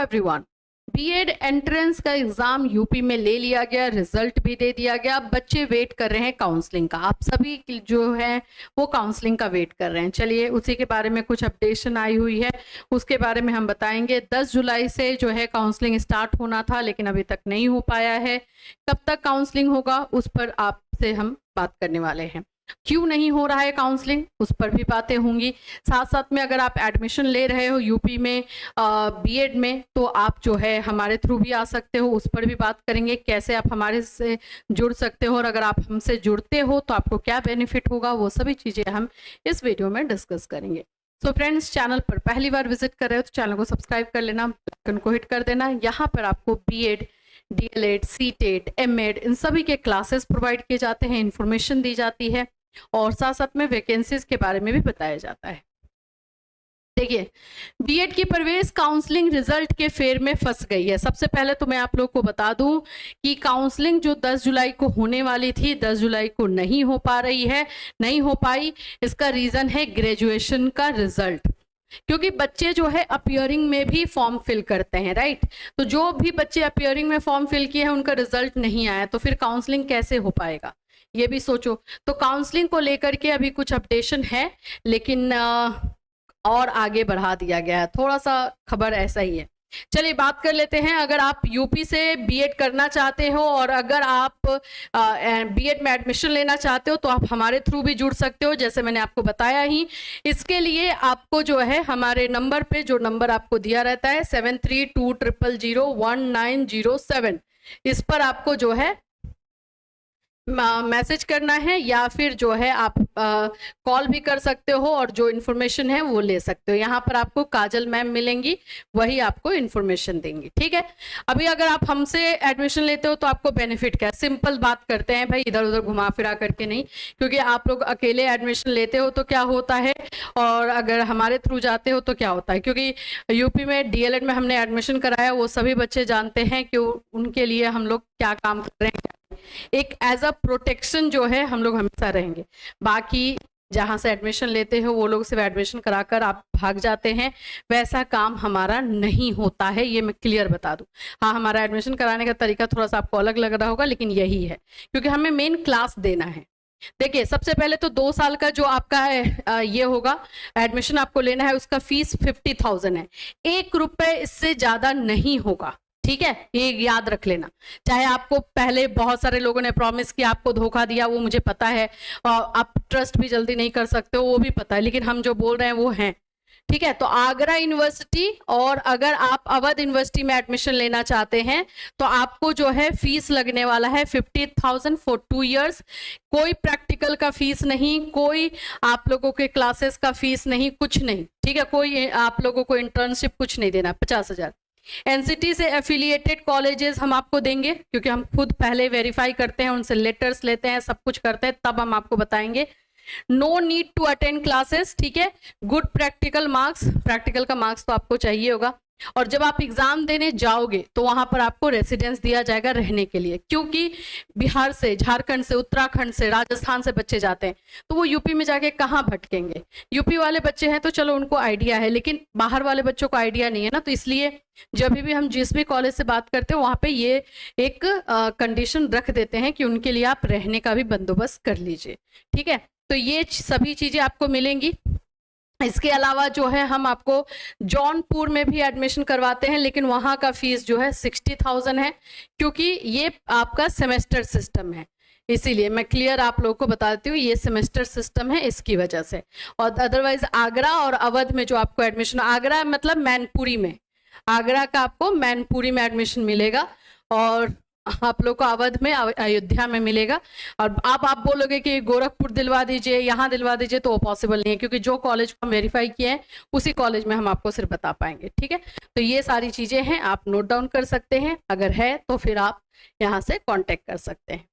Everyone, BEd entrance का exam UP में ले लिया गया, रिजल्ट भी दे दिया गया। बच्चे वेट कर रहे हैं काउंसलिंग का। आप सभी जो है वो काउंसलिंग का वेट कर रहे हैं। चलिए उसी के बारे में कुछ अपडेशन आई हुई है, उसके बारे में हम बताएंगे। 10 जुलाई से जो है काउंसलिंग स्टार्ट होना था, लेकिन अभी तक नहीं हो पाया है। कब तक काउंसलिंग होगा उस पर आपसे हम बात करने वाले हैं। क्यों नहीं हो रहा है काउंसलिंग, उस पर भी बातें होंगी। साथ साथ में अगर आप एडमिशन ले रहे हो यूपी में बीएड में, तो आप जो है हमारे थ्रू भी आ सकते हो, उस पर भी बात करेंगे। कैसे आप हमारे से जुड़ सकते हो और अगर आप हमसे जुड़ते हो तो आपको क्या बेनिफिट होगा, वो सभी चीज़ें हम इस वीडियो में डिस्कस करेंगे। सो फ्रेंड्स, चैनल पर पहली बार विजिट कर रहे हो तो चैनल को सब्सक्राइब कर लेना, आइकन को हिट कर देना। यहाँ पर आपको बीएड, डीएलएड, सीटेट, एमएड इन सभी के क्लासेस प्रोवाइड किए जाते हैं, इंफॉर्मेशन दी जाती है और साथ साथ में वैकेंसीज के बारे में भी बताया जाता है। देखिए, बीएड की प्रवेश काउंसलिंग रिजल्ट के फेर में फंस गई है। सबसे पहले तो मैं आप लोग को बता दूं कि काउंसलिंग जो 10 जुलाई को होने वाली थी, 10 जुलाई को नहीं हो पा रही है, नहीं हो पाई। इसका रीजन है ग्रेजुएशन का रिजल्ट, क्योंकि बच्चे जो है अपियरिंग में भी फॉर्म फिल करते हैं, राइट। तो जो भी बच्चे अपियरिंग में फॉर्म फिल किए हैं उनका रिजल्ट नहीं आया, तो फिर काउंसलिंग कैसे हो पाएगा, ये भी सोचो। तो काउंसलिंग को लेकर के अभी कुछ अपडेशन है, लेकिन और आगे बढ़ा दिया गया है। थोड़ा सा खबर ऐसा ही है। चलिए बात कर लेते हैं। अगर आप यूपी से बीएड करना चाहते हो और अगर आप बीएड में एडमिशन लेना चाहते हो तो आप हमारे थ्रू भी जुड़ सकते हो, जैसे मैंने आपको बताया ही। इसके लिए आपको जो है हमारे नंबर पे, जो नंबर आपको दिया रहता है 7320001907, इस पर आपको जो है मैसेज करना है या फिर जो है आप कॉल भी कर सकते हो और जो इन्फॉर्मेशन है वो ले सकते हो। यहाँ पर आपको काजल मैम मिलेंगी, वही आपको इन्फॉर्मेशन देंगी, ठीक है। अभी अगर आप हमसे एडमिशन लेते हो तो आपको बेनिफिट क्या है, सिंपल बात करते हैं भाई, इधर उधर घुमा फिरा करके नहीं। क्योंकि आप लोग अकेले एडमिशन लेते हो तो क्या होता है और अगर हमारे थ्रू जाते हो तो क्या होता है। क्योंकि यूपी में डीएलएड में हमने एडमिशन कराया, वो सभी बच्चे जानते हैं कि उनके लिए हम लोग क्या काम कर रहे हैं। एक एज अ प्रोटेक्शन जो है हम लोग हमेशा रहेंगे। बाकी जहां से एडमिशन लेते हो वो लोग सिर्फ एडमिशन कराकर आप भाग जाते हैं, वैसा काम हमारा नहीं होता है, ये मैं क्लियर बता दूं। हाँ, हमारा एडमिशन कराने का तरीका थोड़ा सा आपको अलग लग रहा होगा, लेकिन यही है, क्योंकि हमें मेन क्लास देना है। देखिए, सबसे पहले तो 2 साल का जो आपका है ये होगा, एडमिशन आपको लेना है, उसका फीस 50,000 है। 1 रुपए इससे ज्यादा नहीं होगा, ठीक है, ये याद रख लेना। चाहे आपको पहले बहुत सारे लोगों ने प्रॉमिस किया, आपको धोखा दिया, वो मुझे पता है, और आप ट्रस्ट भी जल्दी नहीं कर सकते हो, वो भी पता है, लेकिन हम जो बोल रहे हैं वो हैं, ठीक है। तो आगरा यूनिवर्सिटी और अगर आप अवध यूनिवर्सिटी में एडमिशन लेना चाहते हैं तो आपको जो है फीस लगने वाला है 50,000 फॉर 2 years। कोई प्रैक्टिकल का फीस नहीं, कोई आप लोगों के क्लासेस का फीस नहीं, कुछ नहीं, ठीक है। कोई आप लोगों को इंटर्नशिप कुछ नहीं देना। 50,000 एनसीटी से एफिलिएटेड कॉलेजेस हम आपको देंगे, क्योंकि हम खुद पहले वेरीफाई करते हैं, उनसे लेटर्स लेते हैं, सब कुछ करते हैं, तब हम आपको बताएंगे। No need to attend classes, ठीक है। गुड प्रैक्टिकल मार्क्स, प्रैक्टिकल का मार्क्स तो आपको चाहिए होगा। और जब आप एग्जाम देने जाओगे तो वहां पर आपको रेसिडेंस दिया जाएगा रहने के लिए, क्योंकि बिहार से, झारखंड से, उत्तराखंड से, राजस्थान से बच्चे जाते हैं, तो वो यूपी में जाके कहाँ भटकेंगे। यूपी वाले बच्चे हैं तो चलो उनको आइडिया है, लेकिन बाहर वाले बच्चों को आइडिया नहीं है ना। तो इसलिए जब भी हम जिस भी कॉलेज से बात करते हैं वहां पे ये एक कंडीशन रख देते हैं कि उनके लिए आप रहने का भी बंदोबस्त कर लीजिए, ठीक है। तो ये सभी चीजें आपको मिलेंगी। इसके अलावा जो है हम आपको जौनपुर में भी एडमिशन करवाते हैं, लेकिन वहां का फीस जो है 60,000 है, क्योंकि ये आपका सेमेस्टर सिस्टम है। इसीलिए मैं क्लियर आप लोगों को बता देती हूँ, ये सेमेस्टर सिस्टम है, इसकी वजह से। और अदरवाइज आगरा और अवध में जो आपको एडमिशन, आगरा मतलब मैनपुरी में, आगरा का आपको मैनपुरी में एडमिशन मिलेगा और आप लोग को अवध में, अयोध्या में मिलेगा। और आप बोलोगे कि गोरखपुर दिलवा दीजिए, यहाँ दिलवा दीजिए, तो वो पॉसिबल नहीं है, क्योंकि जो कॉलेज को हम वेरीफाई किए हैं उसी कॉलेज में हम आपको सिर्फ बता पाएंगे, ठीक है। तो ये सारी चीजें हैं, आप नोट डाउन कर सकते हैं, अगर है तो फिर आप यहाँ से कांटेक्ट कर सकते हैं।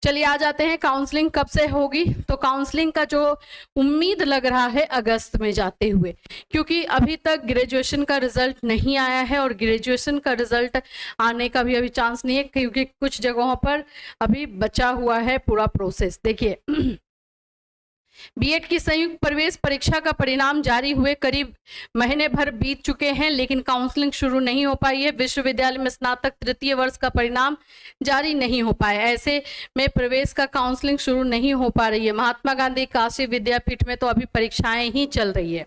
चलिए आ जाते हैं, काउंसलिंग कब से होगी। तो काउंसलिंग का जो उम्मीद लग रहा है अगस्त में जाते हुए, क्योंकि अभी तक ग्रेजुएशन का रिजल्ट नहीं आया है और ग्रेजुएशन का रिजल्ट आने का भी अभी चांस नहीं है, क्योंकि कुछ जगहों पर अभी बचा हुआ है पूरा प्रोसेस। देखिए बीएड की संयुक्त प्रवेश परीक्षा का परिणाम जारी हुए करीब महीने भर बीत चुके हैं, लेकिन काउंसलिंग शुरू नहीं हो पाई है। विश्वविद्यालय में स्नातक तृतीय वर्ष का परिणाम जारी नहीं हो पाया, ऐसे में प्रवेश का काउंसलिंग शुरू नहीं हो पा रही है। महात्मा गांधी काशी विद्यापीठ में तो अभी परीक्षाएं ही चल रही है।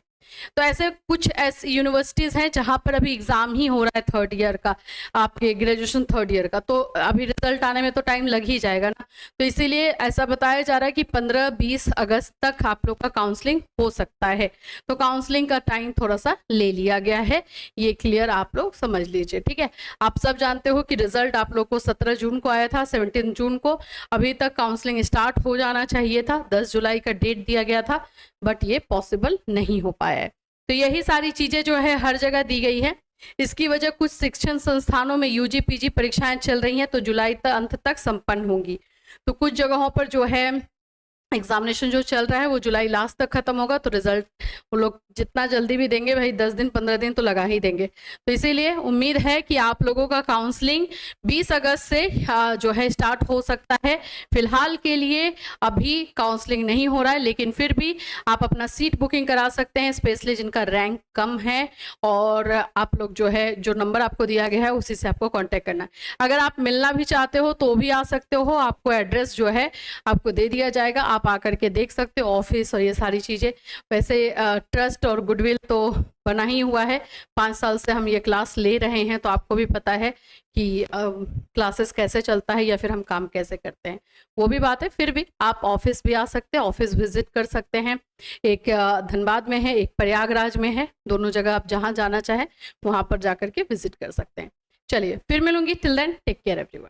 तो ऐसे कुछ ऐसी यूनिवर्सिटीज हैं जहां पर अभी एग्जाम ही हो रहा है थर्ड ईयर का, आपके ग्रेजुएशन थर्ड ईयर का, तो अभी रिजल्ट आने में तो टाइम लग ही जाएगा ना। तो इसीलिए ऐसा बताया जा रहा है कि 15-20 अगस्त तक आप लोग का काउंसलिंग हो सकता है। तो काउंसलिंग का टाइम थोड़ा सा ले लिया गया है, ये क्लियर आप लोग समझ लीजिए, ठीक है। आप सब जानते हो कि रिजल्ट आप लोग को 17 जून को आया था, 17 जून को। अभी तक काउंसलिंग स्टार्ट हो जाना चाहिए था, 10 जुलाई का डेट दिया गया था, बट ये पॉसिबल नहीं हो पाया है। तो यही सारी चीजें जो है हर जगह दी गई है। इसकी वजह कुछ शिक्षण संस्थानों में यूजी पीजी परीक्षाएं चल रही हैं, तो जुलाई तक अंत तक संपन्न होंगी। तो कुछ जगहों पर जो है एग्जामिनेशन जो चल रहा है वो जुलाई लास्ट तक खत्म होगा, तो रिजल्ट वो लोग जितना जल्दी भी देंगे भाई, 10 दिन 15 दिन तो लगा ही देंगे। तो इसीलिए उम्मीद है कि आप लोगों का काउंसलिंग 20 अगस्त से जो है स्टार्ट हो सकता है। फिलहाल के लिए अभी काउंसलिंग नहीं हो रहा है, लेकिन फिर भी आप अपना सीट बुकिंग करा सकते हैं, स्पेशली जिनका रैंक कम है। और आप लोग जो है, जो नंबर आपको दिया गया है उसी से आपको कॉन्टेक्ट करना है। अगर आप मिलना भी चाहते हो तो भी आ सकते हो, आपको एड्रेस जो है आपको दे दिया जाएगा, आप आकर के देख सकते हो ऑफिस और ये सारी चीज़ें। वैसे ट्रस्ट और गुडविल तो बना ही हुआ है, 5 साल से हम ये क्लास ले रहे हैं, तो आपको भी पता है कि क्लासेस कैसे चलता है या फिर हम काम कैसे करते हैं, वो भी बात है। फिर भी आप ऑफिस भी आ सकते हैं, ऑफिस विजिट कर सकते हैं। एक धनबाद में है, एक प्रयागराज में है, दोनों जगह आप जहाँ जाना चाहें वहाँ पर जाकर के विजिट कर सकते हैं। चलिए फिर मिलूंगी, till then take care everyone.